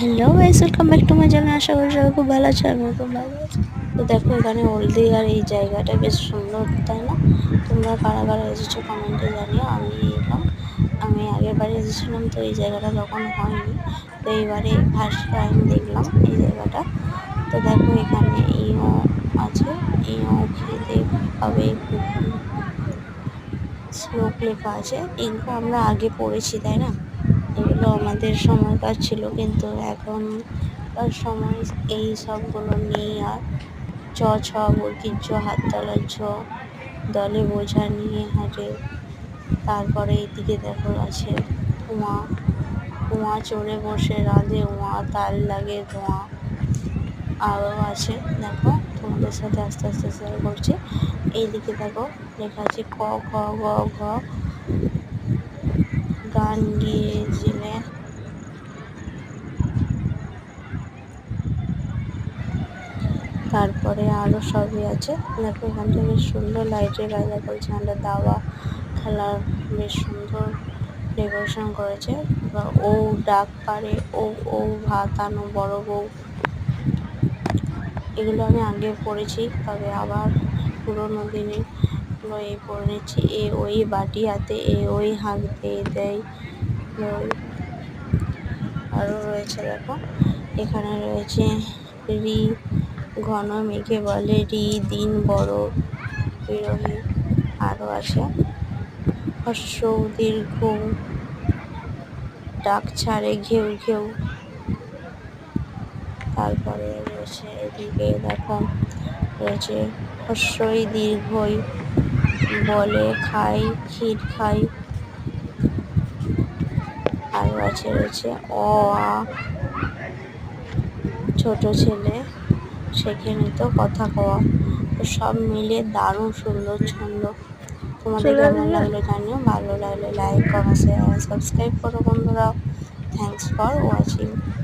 Hello guys, welcome back to my channel. আশা করি সবাই খুব ভালো আছে, আমিও খুব ভালো আছি। তো দেখো, এখানে হলদিয়ার এই জায়গাটা বেশ সুন্দর, তাই না? তোমরা কারা কারা এসেছো কমেন্টে জানিও। আমি এলাম, আমি আগের বারে এসেছিলাম, তো এই জায়গাটা তখন হয়নি, তো এইবারে ফার্স্ট টাইম দেখলাম এই জায়গাটা। তো দেখো, এখানে ইও আছে, ইও খেতে পাবে, শ্লোক লেখা আছে। এগুলো আমরা আগে পড়েছি, তাই না? এগুলো আমাদের সময়কার ছিল, কিন্তু এখনকার সময় এই সবগুলো নেই আর। চ ছ বর্গীর জ, হাততালার ঝ, দলে বোঝা নিয়ে হাঁটে। তারপরে এইদিকে দেখো আছে উমা, উমা চড়ে বসে রাঁধে উমা, তাল লাগে ধোঁয়া। আরও আছে, দেখো তোমাদের সাথে আস্তে আস্তে শেয়ার করছি। এইদিকে দেখো লেখা আছে ক খ গ ঘ, গান গিয়েছিলে। তারপরে আরও সবই আছে। দেখো এখানটা বেশ সুন্দর লাইটের কায়দা করেছে, এখানটা দাওয়া খেলার বেশ সুন্দর ডেকোরেশন করেছে। ও ডাক পারে, ও ও ভাত আনো বড় বউ। এগুলো আমি আগে পড়েছি, তবে আবার পুরোনো দিনের এই পড়ে নিচ্ছি। এ ওই বাটি হাতে, এ ওই হাঁক দিয়ে দেয়। আরও রয়েছে, দেখো এখানে রয়েছে রি, ঘন মেঘে বলে রি, দিন বড় বিরহী। আরও আছে হর্ষ দীর্ঘ, ডাক ছাড়ে ঘেউ ঘেউ। তারপরে রয়েছে এদিকে দেখো রয়েছে হর্ষই দীর্ঘই বলে খাই ক্ষীর খাই। আরও আছে রয়েছে অ আ, ছোট ছেলে সেখানে তো কথা কওয়া। তো সব মিলে দারুণ সুন্দর ছন্দ। তোমাদের কেমন লাগলো জানিও, ভালো লাগলে লাইক, কমেন্ট, শেয়ার, সাবস্ক্রাইব করো বন্ধুরা। Thanks for watching.